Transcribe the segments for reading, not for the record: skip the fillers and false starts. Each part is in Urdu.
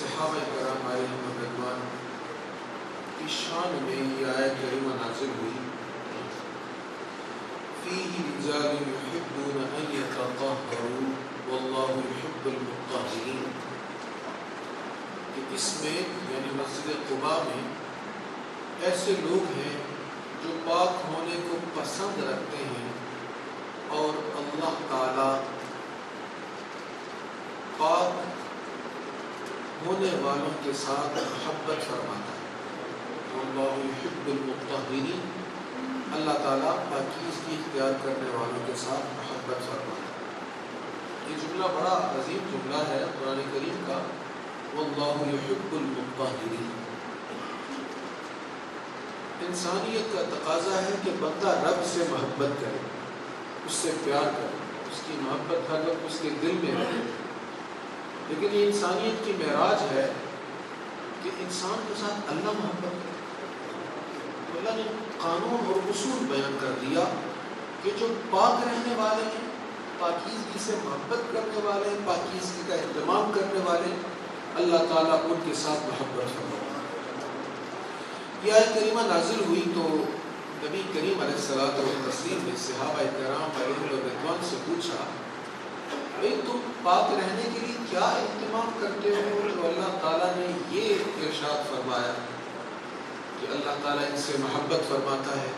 صحابہ کرام علیہم رضوان کی شان میں یہ آیت کریمہ نازل ہوئی، فیہ رجال یحبون ان یتطہروا واللہ یحب المطہرین، کہ اس میں یعنی مسجد قباء میں ایسے لوگ ہیں جو پاک ہونے کو پسند رکھتے ہیں اور اللہ تعالی پاک ہونے والوں کے ساتھ محبت فرماتا ہے۔ اللہ یحب المطہرین، اللہ تعالیٰ پاکیزگی اختیار کرنے والوں کے ساتھ محبت فرماتا ہے۔ یہ جملہ بڑا عظیم جملہ ہے قرآن کریم کا، واللہ یحب المطہرین۔ انسانیت کا تقاضا ہے کہ بندہ رب سے محبت کرے، اس سے پیار کرے، اس کی محبت ہر وقت اس کے دل میں رہے، لیکن یہ انسانیت کی معراج ہے کہ انسان کے ساتھ اللہ محبت کرے۔ تو اللہ نے قانون اور اصول بیان کر دیا کہ جو پاک رہنے والے ہیں، پاکیزگی سے محبت کرنے والے ہیں، پاکیزگی کا اہتمام کرنے والے ہیں، اللہ تعالیٰ ان کے ساتھ محبت فرماتا ہے۔ یہ آیت کریمہ نازل ہوئی تو نبی کریم علیہ الصلوۃ والتسلیم نے صحابہ کرام علیہم رضوان سے پوچھا، بھئی تم پاک رہنے کے لیے کیا اہتمام کرتے ہو؟ تو اللہ تعالیٰ نے یہ ارشاد فرمایا کہ اللہ تعالیٰ ان سے محبت فرماتا ہے۔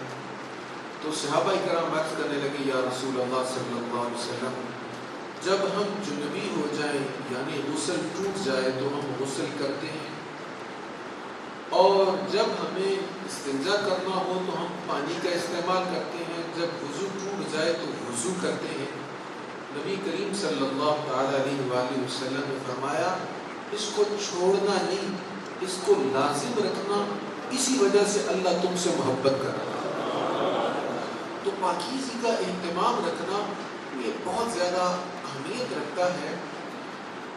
تو صحابہ کرام عرض کرنے لگے، یا رسول اللہ صلی اللہ علیہ وسلم، جب ہم جنبی ہو جائیں یعنی غسل ٹوٹ جائے تو ہم غسل کرتے ہیں، اور جب ہمیں استنجا کرنا ہو تو ہم پانی کا استعمال کرتے ہیں، جب وضو ٹوٹ جائے تو وضو کرتے ہیں۔ نبی کریم صلی اللہ تعالی علیہ وآلہ وسلم نے فرمایا، اس کو چھوڑنا نہیں، اس کو لازم رکھنا، اسی وجہ سے اللہ تم سے محبت کر رہا ہے۔ تو پاکیزگی کا اہتمام رکھنا یہ بہت زیادہ اہمیت رکھتا ہے،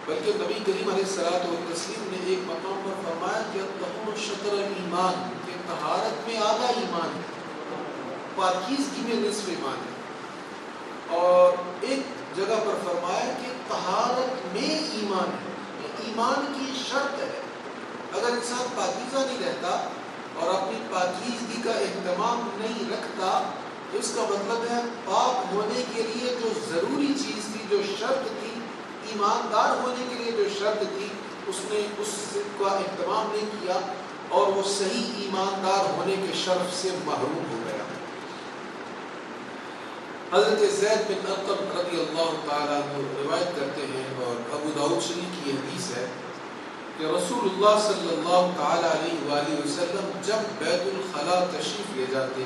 بلکہ نبی کریم علیہ الصلوۃ والتسلیم نے ایک مقام پر فرمایا کہ طہور شطر الایمان، کہ طہارت میں آدھا ایمان ہے، پاکیزگی میں نصف ایمان ہے۔ اور ایک جگہ پر فرمایا کہ طہارت میں ایمان ہے، یہ ایمان کی شرط ہے۔ اگر انسان پاکیزہ نہیں رہتا اور اپنی پاکیزگی کا اہتمام نہیں رکھتا تو اس کا مطلب ہے پاک ہونے کے لیے جو ضروری چیز تھی، جو شرط تھی، ایماندار ہونے کے لیے جو شرط تھی، اس نے اس کا اہتمام نہیں کیا اور وہ صحیح ایماندار ہونے کے شرف سے محروم ہو گیا۔ حضرت زید بن ارقم رضی اللہ تعالیٰ عنہ روایت کرتے ہیں، اور ابو داؤد شریف کی حدیث ہے کہ رسول اللہ صلی اللہ تعالیٰ علیہ وآلہ وسلم جب بیت الخلاء تشریف لے جاتے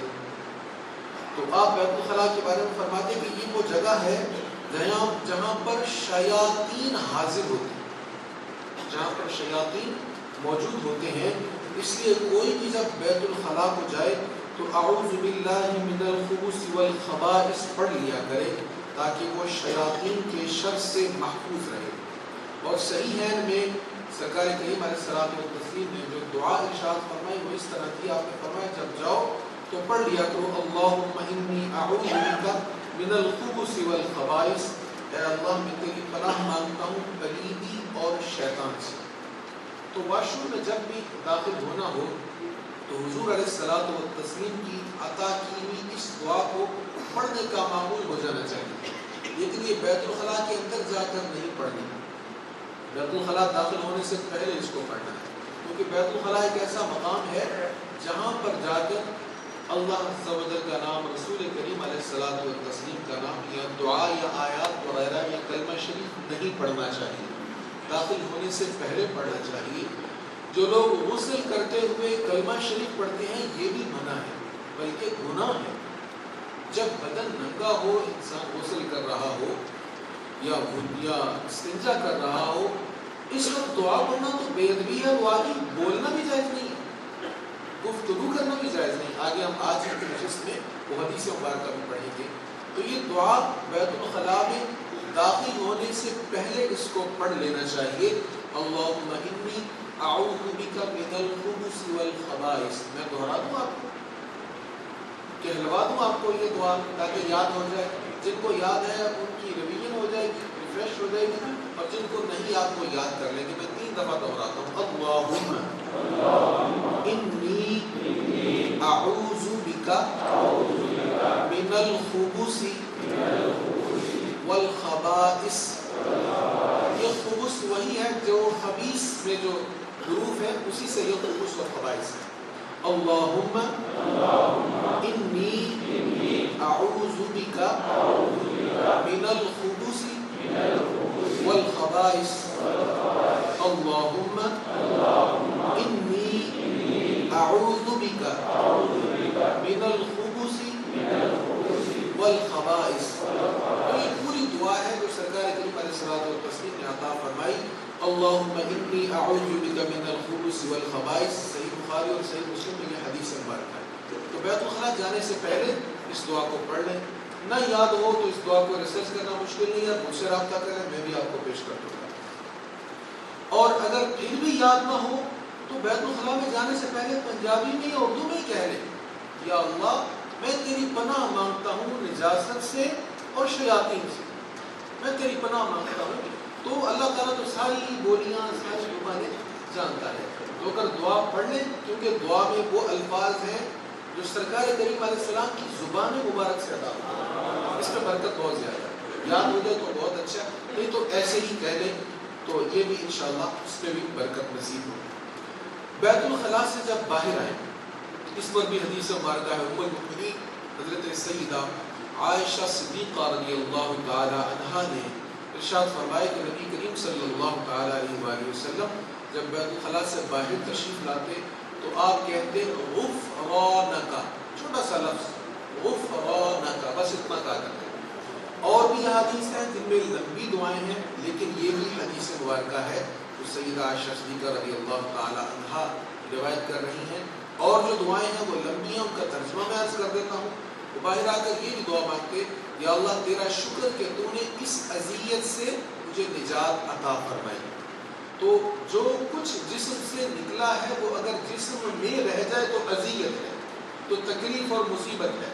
تو آپ بیت الخلاء کے بارے میں فرماتے کہ یہ وہ جگہ ہے جہاں پر شیاطین حاضر ہوتے ہیں، جہاں پر شیاطین موجود ہوتے ہیں، اس لیے کوئی بھی جب بیت الخلاء کو جائے تو اعوذ باللہ من الخبث والخبائث پڑھ لیا کرے تاکہ وہ شیاطین کے شر سے محفوظ رہے۔ اور صحیح ہے میں سرکار کریم علیہ الصلوۃ والتسلیم نے جو دعا ارشاد فرمائی وہ اس طرح کی، آپ نے فرمایا جب جاؤ تو پڑھ لیا کرو، اللہم انی اعوذ بک من الخبث والخبائث، اے اللہ میں تیری پناہ مانگتا ہوں پلیدی اور شیطان سے۔ تو واش روم میں جب بھی داخل ہونا ہو تو حضور علیہ الصلوۃ والتسلیم کی عطا کی ہوئی اس دعا کو پڑھنے کا معمول ہو جانا چاہیے، لیکن یہ بیت الخلاء کے اندر جا کر نہیں پڑھنی، بیت الخلاء داخل ہونے سے پہلے اس کو پڑھنا ہے، کیونکہ بیت الخلاء ایک ایسا مقام ہے جہاں پر جا کر اللہ عز و جل کا نام، رسول کریم علیہ الصلوۃ والتسلیم کا نام یا دعا یا آیات وغیرہ یا کلمہ شریف نہیں پڑھنا چاہیے، داخل ہونے سے پہلے پڑھنا چاہیے۔ جو لوگ غسل کرتے ہوئے کلمہ شریف پڑھتے ہیں یہ بھی منع ہے، بلکہ گناہ ہے۔ جب بدن ننگا ہو، انسان غسل کر رہا ہو یا استنجا کر رہا ہو، اس وقت دعا پڑھنا تو بے ادبی ہے، وہ آگے بولنا بھی جائز نہیں ہے، گفتگو کرنا بھی جائز نہیں۔ آگے ہم آج کی نشست میں وہ حدیث مبارکہ بھی پڑھیں گے۔ تو یہ دعا بیت الخلاء میں داخل ہونے سے پہلے اس کو پڑھ لینا چاہیے، اللہم انی اعوذ بک من الخبث والخبائث۔ میں دہرا دوں آپ کو، کہلوا دوں آپ کو یہ دعا تاکہ یاد ہو جائے، جن کو یاد ہے ان کی ریویژن ہو جائے گی، ریفریش ہو جائے گی، اور جن کو نہیں آپ کو یاد کر لیں گے۔ میں 3 دفعہ دہراتا ہوں. اللہم انی اعوذ بک من الخبث والخبائث. یہ خبث وہی ہے جو خبیث میں جو حروف ہے اسی سے یہ خبث اور خبائث ہے. اللہم انی اعوذ بک من الخبث والخبائث. اللہم انی اعوذ بک من الخبث والخبائث. تو یہ پوری دعا ہے جو سرکار کریم علیہ الصلوۃ والتسلیم نے عطا فرمائی. اللہم انی اعوذ بک من الخبث والخبائث. صحیح بخاری اور صحیح مسلم میں یہ حدیث مبارک ہے. تو بیت الخلاء جانے سے پہلے اس دعا کو پڑھ لیں. نہ یاد ہو تو اس دعا کو ریسرچ کرنا مشکل نہیں ہے, مجھ سے رابطہ کریں, میں بھی آپ کو پیش کر دوں گا. اور اگر پھر بھی یاد نہ ہو تو بیت الخلاء میں جانے سے پہلے پنجابی میں یا اردو میں کہہ لیں, یا اللہ میں تیری پناہ مانگتا ہوں نجاست سے اور شیاطین سے, میں تیری پناہ مانگتا ہوں. تو اللہ تعالیٰ تو ساری بولیاں ساری زبانیں جانتا ہے. تو اگر دعا پڑھ لیں, کیونکہ دعا میں وہ الفاظ ہیں جو سرکار کریم علیہ السلام کی زبان مبارک سے ادا ہوتا ہے, اس میں برکت بہت زیادہ ہے. یاد ہو جائے تو بہت اچھا, نہیں تو ایسے ہی کہہ لیں تو یہ بھی انشاءاللہ اس میں بھی برکت نصیب ہو. بیت الخلاء سے جب باہر آئے, اس پر بھی حدیث مبارکہ ہے. ام المؤمنین حضرت سیدہ عائشہ صدیقہ رضی اللہ تعالی عنہا نے ارشاد فرمایا کہ نبی کریم صلی اللہ تعالی علیہ وآلہ وسلم جب بیت الخلاء سے باہر تشریف لاتے تو آپ کہتے غفرانک, چھوٹا سا لفظ غفرانک, بس اتنا کہا کرتے. اور بھی احادیث ہیں جن میں لمبی دعائیں ہیں, لیکن یہ بھی حدیث مبارکہ ہے جو سیدہ عائشہ صدیقہ رضی اللہ تعالی عنہا روایت کر رہی ہیں. اور جو دعائیں ہیں وہ لمبی ہیں, ان کا ترجمہ میں عرض کر دیتا ہوں. وہ باہر آ کر یہ بھی دعا مانگتے, یا اللہ تیرا شکر کہ تو نے اس اذیت سے مجھے نجات عطا فرمائی. تو جو کچھ جسم سے نکلا ہے وہ اگر جسم میں رہ جائے تو اذیت ہے, تو تکلیف اور مصیبت ہے.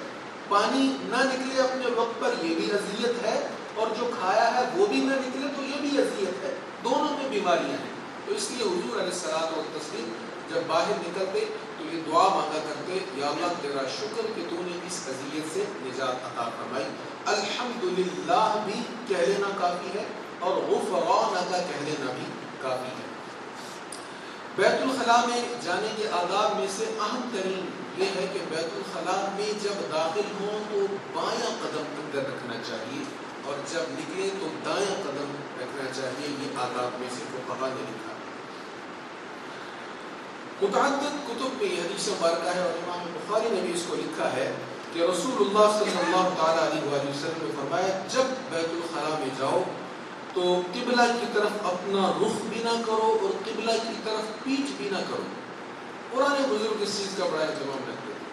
پانی نہ نکلے اپنے وقت پر یہ بھی اذیت ہے, اور جو کھایا ہے وہ بھی نہ نکلے تو یہ بھی اذیت ہے. دونوں میں بیماریاں ہیں. تو اس لیے حضور علیہ الصلوۃ والتسلیم جب باہر نکلتے تو یہ دعا مانگا کرتے, یا اللہ تیرا شکر کہ تو نے اس اذیت سے نجات عطا فرمائی. الحمدللہ بھی کہہ لینا کافی ہے, اور غفرانک کہہ لینا بھی کافی ہے. بیت الخلاء میں جانے کے آداب میں سے اہم ترین یہ ہے کہ بیت الخلاء میں جب داخل ہوں تو بایاں قدم اندر رکھنا چاہیے, اور جب نکلے تو دایاں قدم رکھنا چاہیے. یہ آداب میں سے فقہا نے لکھا. متعدد کتب میں یہ حدیث مبارکہ ہے, اور امام بخاری نے بھی اس کو لکھا ہے کہ رسول اللہ صلی اللہ تعالی علیہ وآلہ وسلم نے فرمایا جب بیت الخلاء میں جاؤ تو قبلہ کی طرف اپنا رخ بھی نہ کرو اور قبلہ کی طرف پیٹھ بھی نہ کرو. پرانے بزرگ اس چیز کا بڑا اہتمام رکھتے تھے.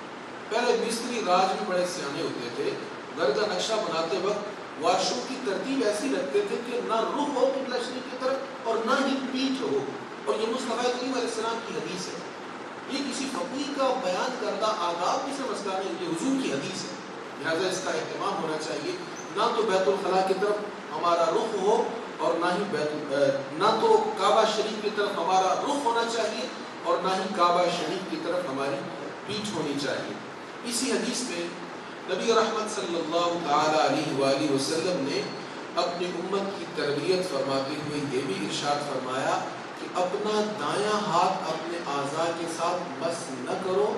پہلے مستری راج میں بڑے سیانے ہوتے تھے, گھر کا نقشہ بناتے وقت واشوں کی ترتیب ایسی رکھتے تھے کہ نہ رخ ہو قبلہ شریف کی طرف اور نہ ہی پیٹھ ہو. اور یہ مصطفیٰ کریم علیہ السلام کی حدیث ہے, یہ کسی فقیہ کا بیان کردہ آداب میں سے مسئلہ نہیں, یہ حضور کی حدیث ہے. لہٰذا اس کا اہتمام ہونا چاہیے. نہ تو بیت الخلاء کی طرف ہمارا رخ ہو, اور نہ ہی نہ تو کعبہ شریف کی طرف ہمارا رخ ہونا چاہیے, اور نہ ہی کعبہ شریف کی طرف ہماری پیٹھ ہونی چاہیے. اسی حدیث میں نبی رحمت صلی اللہ تعالی علیہ وآلہ وسلم نے اپنی امت کی تربیت فرماتے ہوئے یہ بھی ارشاد فرمایا کہ اپنا دایاں ہاتھ اپنے اعضاء کے ساتھ مس نہ کرو,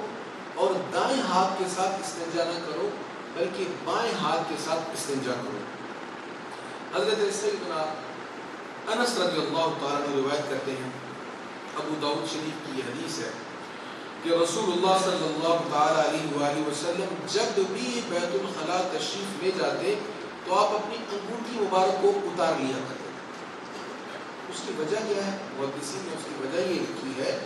اور دائیں ہاتھ کے ساتھ استنجا نہ کرو, بلکہ بائیں ہاتھ کے ساتھ استنجا کرو. حضرت سیدنا انس رضی اللہ تعالیٰ عنہ روایت کرتے ہیں, ابو داؤد شریف کی یہ حدیث ہے کہ رسول اللہ صلی اللہ تعالیٰ علیہ وآلہ وسلم جب بھی بیت الخلاء تشریف لے جاتے تو آپ اپنی انگوٹھی مبارک کو اتار لیا کرتے. اس کی وجہ کیا ہے؟ محدثین نے اس کی وجہ یہ لکھی ہے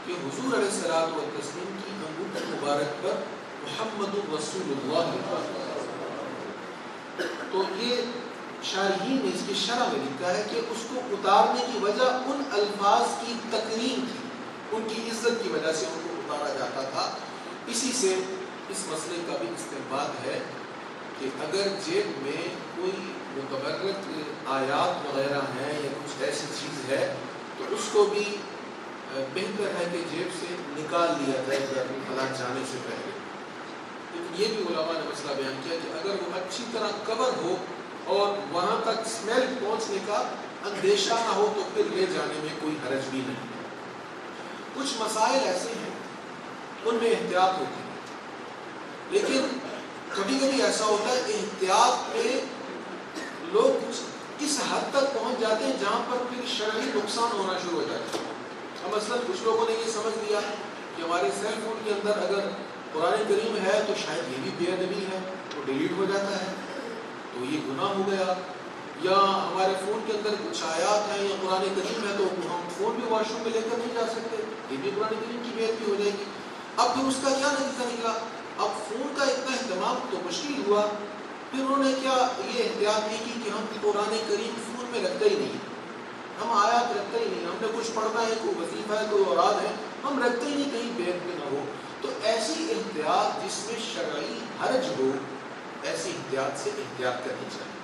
کہ حضور علیہ الصلوۃ والتسلیم کی انگوٹھی مبارک پر محمد رسول اللہ لکھا. تو یہ شارحین نے اس کی شرح میں لکھا ہے کہ اس کو اتارنے کی وجہ ان الفاظ کی تکریم تھی, ان کی عزت کی وجہ سے ان کو اتارا جاتا تھا. اسی سے اس مسئلے کا بھی استنباط ہے کہ اگر جیب میں کوئی متبرک آیات وغیرہ ہیں یا کچھ ایسی چیز ہے تو اس کو بھی بہتر ہے کہ جیب سے نکال لیا جائے بیت الخلاء جانے سے پہلے. لیکن یہ بھی علماء نے مسئلہ بیان کیا کہ اگر وہ اچھی طرح کور ہو اور وہاں تک اسمیل پہنچنے کا اندیشہ نہ ہو تو پھر لے جانے میں کوئی حرج بھی نہیں. کچھ مسائل ایسے ہیں ان میں احتیاط ہوتی ہے، لیکن کبھی کبھی ایسا ہوتا ہے احتیاط میں لوگ اس حد تک پہنچ جاتے ہیں جہاں پر پھر شرعی نقصان ہونا شروع ہو جاتا ہے. مثلاً کچھ لوگوں نے یہ سمجھ لیا کہ ہمارے سیل فون کے اندر اگر قرآن کریم ہے تو شاید یہ بھی بے ادبی ہے، وہ ڈیلیٹ ہو جاتا ہے تو یہ گناہ ہو گیا. یا ہمارے فون کے اندر کچھ آیات ہیں یا قرآن کریم ہے تو ہم فون بھی واش روم میں لے کر نہیں جا سکتے، یہ بھی قرآن کریم کی بے ادبی ہو جائے گی. اب پھر اس کا کیا نتیجہ نکلا؟ اب فون کا اتنا اہتمام تو مشکل ہوا، پھر انہوں نے کیا یہ احتیاط یہ کی کہ ہم قرآن کریم فون میں رکھتے ہی نہیں، ہم آیات رکھتے ہی نہیں، ہم نے کچھ پڑھنا ہے، کوئی وظیفہ ہے، کوئی اوراد ہے، ہم رکھتے ہی نہیں کہیں بے ادبی نہ ہو. تو ایسی احتیاط جس میں شرعی حرج ہو، ایسی احتیاط سے احتیاط کرنی چاہیے.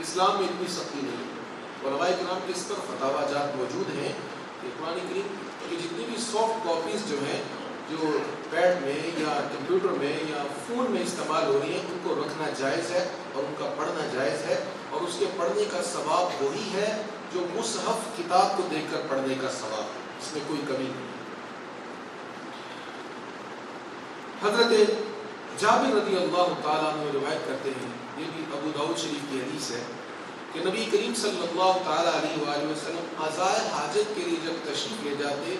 اسلام میں اتنی سختی نہیں ہے. علماء کرام کے اس پر فتاویٰ جات موجود ہیں کہ قرآن کریم کی جتنی بھی سافٹ کاپیز جو ہیں جو پیڈ میں یا کمپیوٹر میں یا فون میں استعمال ہو رہی ہیں ان کو رکھنا جائز ہے اور ان کا پڑھنا جائز ہے، اور اس کے پڑھنے کا ثواب وہی ہے جو مصحف کتاب کو دیکھ کر پڑھنے کا ثواب ہے، اس میں کوئی کمی نہیں. حضرت جابر رضی اللہ تعالیٰ عنہ روایت کرتے ہیں، یہ بھی ابو داؤد شریف کی حدیث ہے کہ نبی کریم صلی اللہ تعالیٰ علیہ وآلہ وسلم قضاء حاجت کے لیے جب تشریف لے جاتے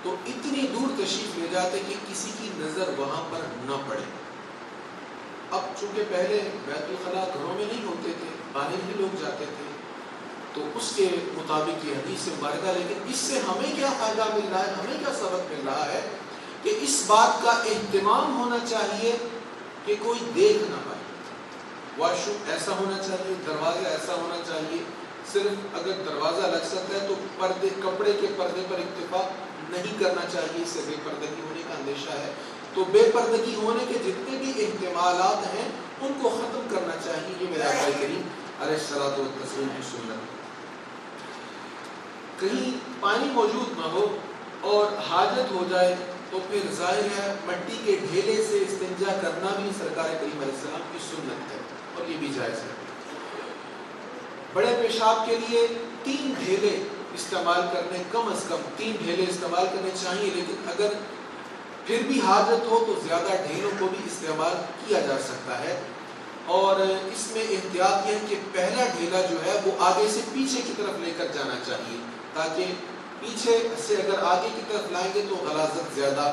تو اتنی دور تشریف لے جاتے کہ کسی کی نظر وہاں پر نہ پڑے. اب چونکہ پہلے بیت الخلاء گھروں میں نہیں ہوتے تھے، باہر ہی لوگ جاتے تھے، تو اس کے مطابق یہ حدیث مبارکہ. لیکن اس سے ہمیں کیا فائدہ مل رہا ہے، ہمیں کیا سبق مل رہا ہے کہ اس بات کا اہتمام ہونا چاہیے کہ کوئی دیکھ نہ پائے. واش روم ایسا ہونا چاہیے، دروازہ ایسا ہونا چاہیے، صرف اگر دروازہ لگ سکتا ہے تو پردے، کپڑے کے پردے پر اکتفا نہیں کرنا چاہیے، اس سے بے پردگی ہونے کا اندیشہ ہے. تو بے پردگی ہونے کے جتنے بھی احتمالات ہیں ان کو ختم کرنا چاہیے. یہ میرا آقا کریم علیہ الصلوۃ والتسلیم کی سنت. کہیں پانی موجود نہ ہو اور حاجت ہو جائے تو پھر ظاہر ہے مٹی کے ڈھیلے سے استنجا کرنا بھی سرکار کریم علیہ السلام کی سنت ہے اور یہ بھی جائز ہے. بڑے پیشاب کے لیے 3 ڈھیلے استعمال کرنے، کم از کم 3 ڈھیلے استعمال کرنے چاہیے، لیکن اگر پھر بھی حاجت ہو تو زیادہ ڈھیلوں کو بھی استعمال کیا جا سکتا ہے. اور اس میں احتیاط یہ ہے کہ پہلا ڈھیلا جو ہے وہ آگے سے پیچھے کی طرف لے کر جانا چاہیے، تاکہ پیچھے سے اگر آگے کی طرف لائیں گے تو غلاظت زیادہ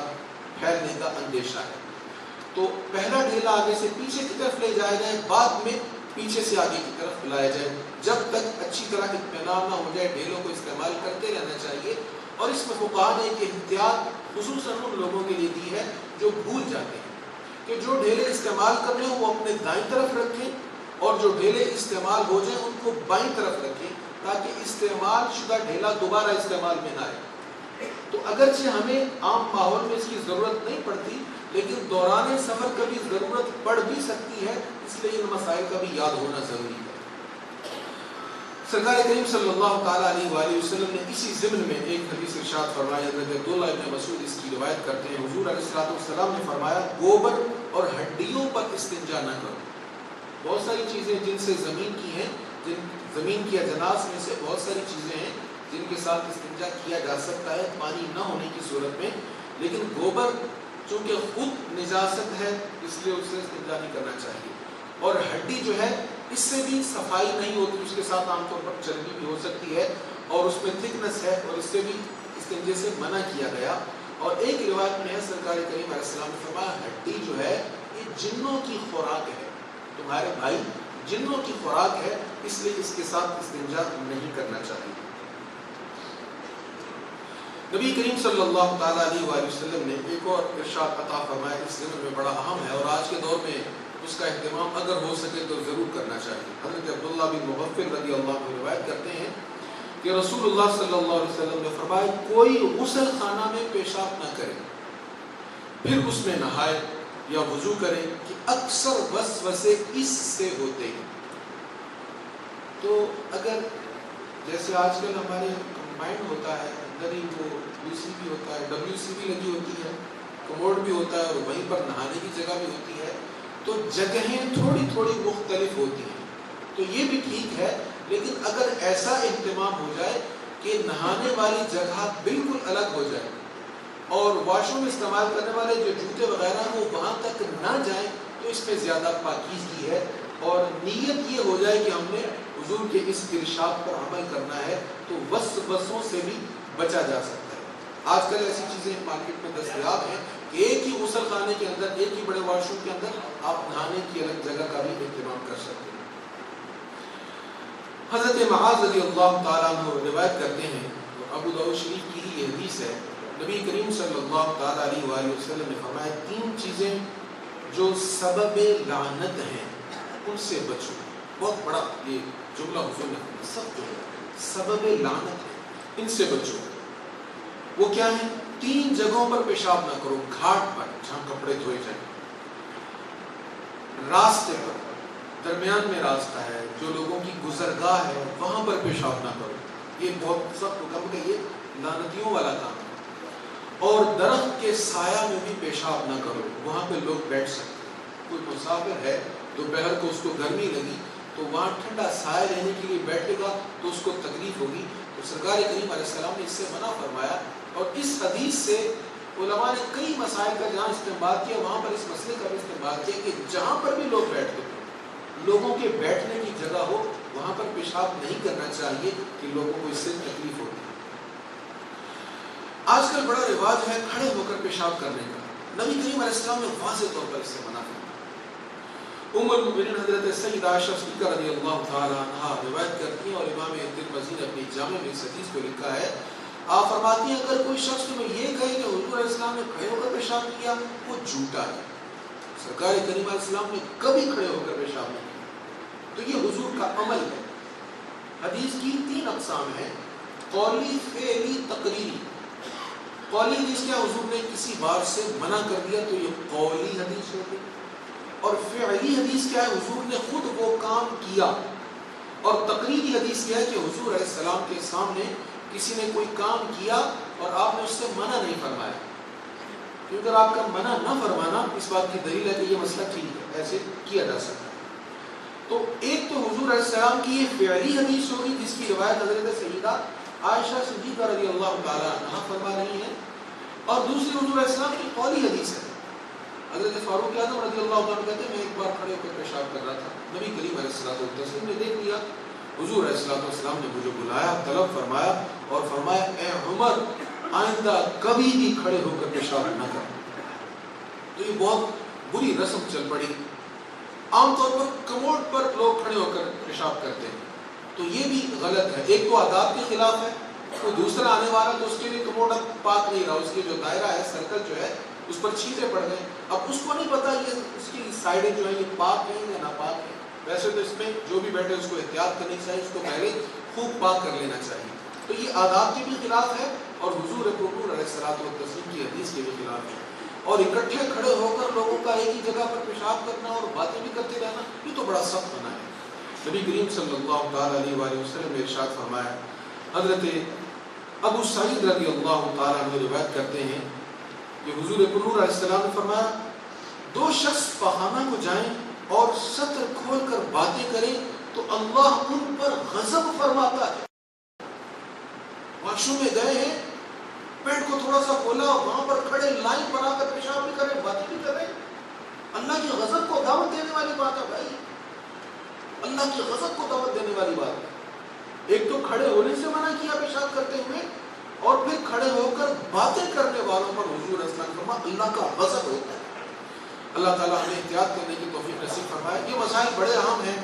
پھیلنے کا اندیشہ ہے. تو پہلا ڈھیلا آگے سے پیچھے کی طرف لے جایا جائے، بعد میں پیچھے سے آگے کی طرف لایا جائے، جب تک اچھی طرح اطمینان نہ ہو جائے. ڈھیلوں کو استعمال کرتے رہنا چاہیے. اور اس میں فقہاء نے ایک احتیاط خصوصاً ان لوگوں کے لیے دی ہے جو بھول جاتے ہیں کہ جو ڈھیلے استعمال کر رہے ہوں وہ اپنے دائیں طرف رکھیں اور جو ڈھیلے استعمال ہو جائیں ان کو بائیں طرف رکھیں، تاکہ استعمال شدہ ڈھیلا دوبارہ استعمال میں نہ آئے. تو اگرچہ ہمیں عام ماحول میں اس کی ضرورت نہیں پڑتی، لیکن دوران سفر کبھی ضرورت پڑ بھی سکتی ہے، اس لیے ان مسائل کا بھی یاد ہونا ضروری ہے. سرکار کریم صلی اللہ تعالیٰ علیہ وآلہ وسلم نے اسی ضمن میں ایک حدیث ارشاد فرمایا. حضرت عبداللہ ابن مسعود اس کی روایت کرتے ہیں، حضور علیہ الصلوۃ والسلام نے فرمایا گوبر اور ہڈیوں پر استنجا نہ کرو. بہت ساری چیزیں جن سے زمین کی ہیں، زمین کی اجناس میں سے بہت ساری چیزیں ہیں جن کے ساتھ استنجا کیا جا سکتا ہے پانی نہ ہونے کی صورت میں، لیکن گوبر چونکہ خود نجاست ہے اس لیے اس سے استنجا نہیں کرنا چاہیے. اور ہڈی جو ہے اس سے بھی صفائی نہیں ہوتی، اس کے ساتھ عام طور پر چربی بھی ہو سکتی ہے اور اس میں تھکنس ہے، اور اس سے بھی استنجے سے منع کیا گیا. اور ایک روایت میں ہے سرکار کریم علیہ السلام نے فرمایا ہڈی جو ہے یہ جنوں کی خوراک ہے، تمہارے بھائی جنوں کی خوراک ہے، اس لیے اس کے ساتھ استنجا نہیں کرنا چاہیے. نبی کریم صلی اللہ تعالیٰ علیہ وآلہ وسلم نے ایک اور ارشاد عطا فرمایا، اس ضمن میں بڑا اہم ہے اور آج کے دور میں اس کا اہتمام اگر ہو سکے تو ضرور کرنا چاہیے. حضرت عبداللہ بن مغفل رضی اللہ عنہ روایت کرتے ہیں کہ رسول اللہ صلی اللہ علیہ وسلم نے فرمایا کوئی غسل خانہ میں پیشاب نہ کرے پھر اس میں نہائے یا وضو کرے کہ اکثر وسوسے اس سے ہوتے ہیں. تو اگر جیسے آج کل ہمارے کنفائنڈ ہوتا ہے، اندر ہی وہ WC بھی ہوتا ہے، WC بھی لگی ہوتی ہے، کموڈ بھی ہوتا ہے اور وہیں پر نہانے کی جگہ بھی ہوتی ہے، تو جگہیں تھوڑی تھوڑی مختلف ہوتی ہیں، تو یہ بھی ٹھیک ہے. لیکن اگر ایسا اہتمام ہو جائے کہ نہانے والی جگہ بالکل الگ ہو جائے اور واش روم استعمال کرنے والے جو جوتے وغیرہ ہیں وہ وہاں تک نہ جائیں، تو اس میں زیادہ پاکیزگی ہے. اور نیت یہ ہو جائے کہ ہم نے حضور کے اس ارشاد پر عمل کرنا ہے، تو وسوسوں سے بھی بچا جا سکتا ہے. آج کل ایسی چیزیں مارکیٹ میں دستیاب ہیں کہ ایک ہی غسل خانے کے اندر، ایک ہی بڑے واش روم کے اندر آپ نہانے کی الگ جگہ کا بھی اہتمام کر سکتے ہیں. حضرت معاذ رضی اللہ تعالیٰ عنہ روایت کرتے ہیں، ابو داؤد شریف کی ہی یہ حدیث ہے، نبی کریم صلی اللہ تعالیٰ علیہ وآلہ وسلم نے فرمایا 3 چیزیں جو سبب لعنت ہیں ان سے بچو. بہت بڑا یہ جملہ حضور نے سب جو سبب لعنت ہے ان سے بچو. وہ کیا ہے؟ 3 جگہوں پر پیشاب نہ کرو. گھاٹ پر جہاں کپڑے دھوئے جائیں، راستے پر، درمیان میں راستہ ہے، جو لوگوں کی گزرگاہ ہے وہاں پر پیشاب نہ کرو. یہ بہت سخت حکم ہے، یہ لعنتیوں والا کام ہے. اور درخت کے سایہ میں بھی پیشاب نہ کرو، وہاں پہ لوگ بیٹھ سکتے ہیں. کوئی مسافر ہے دوپہر کو اس کو گرمی لگی تو وہاں ٹھنڈا سایہ لینے کے لیے بیٹھے گا تو اس کو تکلیف ہوگی. تو سرکار کریم علیہ السلام نے اس سے منع فرمایا. اور اس حدیث سے علماء نے کئی مسائل کا جہاں استعمال کیا وہاں پر اس مسئلے کا بھی استعمال کیا کہ جہاں پر بھی لوگ بیٹھتے ہیں، لوگوں کے بیٹھنے کی جگہ ہو، وہاں پر پیشاب نہیں کرنا چاہیے کہ لوگوں کو اس سے تکلیف ہوتی ہے. آج کل بڑا رواج ہے کھڑے ہو کر پیشاب کرنے کا. نبی کریم علیہ السلام نے واضح طور پر اس سے منع فرمایا. ام المؤمنین حضرت سیدہ عائشہ صدیقہ رضی اللہ تعالی عنہا روایت کرتی ہیں اور امام ترمذی نے اپنی جامع میں اس حدیث کو لکھا ہے. آپ فرماتی ہیں اگر کوئی شخص تمہیں یہ کہے کہ حضور علیہ السلام نے کھڑے ہو کر پیشاب کیا، وہ جھوٹا ہے. سرکار کریم علیہ السلام نے کبھی کھڑے ہو کر پیشاب نہیں کیا. تو یہ حضور کا عمل ہے. حدیث کی 3 اقسام ہیں، قولی، فعلی، تقریری. قولی حدیث کیا؟ حضور نے کسی بات سے منع کر دیا تو یہ قولی حدیث ہوگی. اور فعلی حدیث کیا ہے؟ حضور نے خود وہ کام کیا. اور تقریری حدیث کیا ہے کہ حضور علیہ السلام کے سامنے کسی نے کوئی کام کیا اور آپ نے اس سے منع نہیں فرمایا. کیونکہ اگر آپ کا منع نہ فرمانا اس بات کی دلیل ہے کہ یہ مسئلہ ٹھیک ہے، ایسے کیا جا سکتا ہے. تو ایک تو حضور علیہ السلام کی یہ فعلی حدیث ہوگی جس کی روایت حضرت سیدہ عائشہ صدیقہ رضی اللہ تعالی عنہا فرما رہی ہیں، اور دوسری حضور علیہ السلام کی قولی حدیث ہے. حضرت فاروق اعظم رضی اللہ عنہ کہتے ہیں میں ایک بار کھڑے ہو کر پیشاب کر رہا تھا، نبی کریم علیہ الصلوۃ والتسلیم نے دیکھ لیا. حضور علیہ الصلوۃ والسلام نے مجھے بلایا، طلب فرمایا اور فرمایا اے عمر آئندہ کبھی بھی کھڑے ہو کر پیشاب نہ کر. تو یہ بہت بری رسم چل پڑی. عام طور پر کموڈ پر لوگ کھڑے ہو کر پیشاب کرتے ہیں، تو یہ بھی غلط ہے. ایک تو آداب کے خلاف ہے، کوئی دوسرا آنے والا تو اس کے لیے کموڈ اب پاک نہیں رہا، اس کی جو دائرہ ہے، سرکل جو ہے اس پر چھینٹے پڑ گئے. اب اس کو نہیں پتا یہ اس کی سائڈیں جو ہیں یہ پاک ہیں یا ناپاک ہیں. ویسے تو اس میں جو بھی بیٹھے اس کو احتیاط کرنی چاہیے، اس کو پہلے خوب پاک کر لینا چاہیے. تو یہ آداب کے بھی خلاف ہے اور حضور پرپور علیہ الصلوۃ والتسلیم کی حدیث کے بھی خلاف ہے. اور اکٹھے کھڑے ہو کر لوگوں کا ایک ہی جگہ پر پیشاب کرنا اور باتیں بھی کرتے رہنا، یہ تو بڑا سخت منع ہے. نبی کریم صلی اللہ تعالی علیہ وآلہ وسلم نے ارشاد فرمایا. حضرت ابو سعید رضی اللہ تعالی عنہ روایت کرتے ہیں کہ حضور پرپور علیہ السلام نے فرمایا 2 شخص پخانہ کو جائیں اور سطر کھول کر باتیں کریں تو اللہ ان پر غضب فرماتا ہے. واش روم میں گئے ہیں، پیٹ کو تھوڑا سا کھولا، وہاں پر کھڑے لائن پر آ کر پیشاب بھی کریں، باتیں بھی کریں. اللہ کی غضب کو دعوت دینے والی بات ہے بھائی، اللہ کی غضب کو دعوت دینے والی بات ہے. ایک تو کھڑے ہونے سے منع کیا پیشاب کرتے ہوئے، اور پھر کھڑے ہو کر باتیں کرنے والوں پر حضور اسلام فرما اللہ کا غضب ہوتا ہے. اللہ تعالیٰ ہمیں احتیاط کرنے کی توفیق نصیب فرمائے. یہ مسائل بڑے اہم ہیں.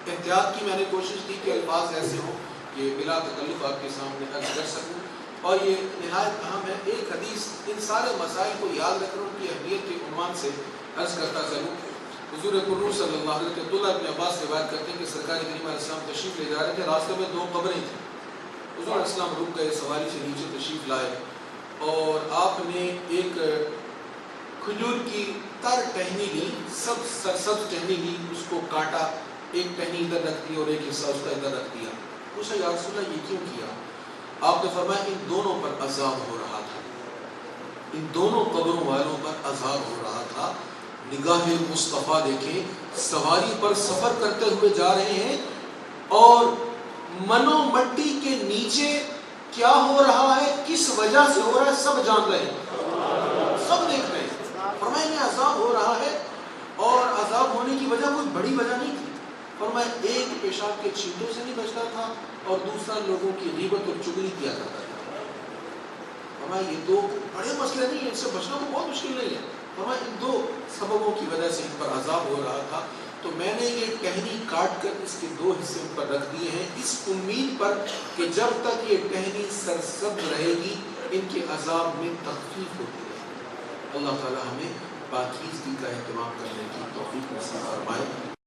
احتیاط کی میں نے کوشش کی کہ الفاظ ایسے ہوں کہ بلا تکلف آپ کے سامنے عرض کر سکوں، اور یہ نہایت اہم ہے. ایک حدیث ان سارے مسائل کو یاد رکھ کر ان کی اہمیت کے عنوان سے عرض کرتا چلوں. حضور پرور صلی اللہ علیہ وسلم عبداللہ ابن عباس روایت کرتے ہیں کہ سرکار کریم علیہ السلام تشریف لے جا رہے تھے، راستے میں 2 قبریں تھیں. حضور علیہ السلام رک گئے، سواری سے نیچے تشریف لائے اور آپ نے ایک کھجور کی تر ٹہنی لی، سرسبز ٹہنی لی، اس کو کاٹا، ایک ٹہنی ادھر رکھ دی اور ایک حصہ اس کا ادھر رکھ دیا. پوچھا یا رسول اللہ یہ کیوں کیا؟ آپ نے فرمایا ان دونوں پر عذاب ہو رہا تھا، ان دونوں قبروں والوں پر عذاب ہو رہا تھا۔ نگاہ مصطفیٰ دیکھیں، سواری پر سفر کرتے ہوئے جا رہے ہیں اور منو مٹی کے نیچے کیا ہو رہا ہے، کس وجہ سے ہو رہا ہے، سب جان رہے ہیں، سب دیکھ رہے ہیں۔ فرمایا انہیں عذاب ہو رہا ہے اور عذاب ہونے کی وجہ کوئی بڑی وجہ نہیں تھی۔ فرمایا ایک پیشاب کے چھینٹوں سے نہیں بچتا تھا اور دوسرا لوگوں کی غیبت اور چغلی کیا کرتا تھا۔ فرمایا یہ دو بڑے مسئلے نہیں ہیں، ان سے بچنا تو بہت مشکل نہیں ہے۔ فرمایا ان دو سببوں کی وجہ سے ان پر عذاب ہو رہا تھا، تو میں نے یہ ٹہنی کاٹ کر اس کے دو حصے ان پر رکھ دیے ہیں، اس امید پر کہ جب تک یہ ٹہنی سرسبز رہے گی ان کے عذاب میں تخفیف ہوتی رہے گی۔ اللہ تعالی ہمیں پاکیزگی کا اہتمام کرنے کی توفیق نصیب فرمائے۔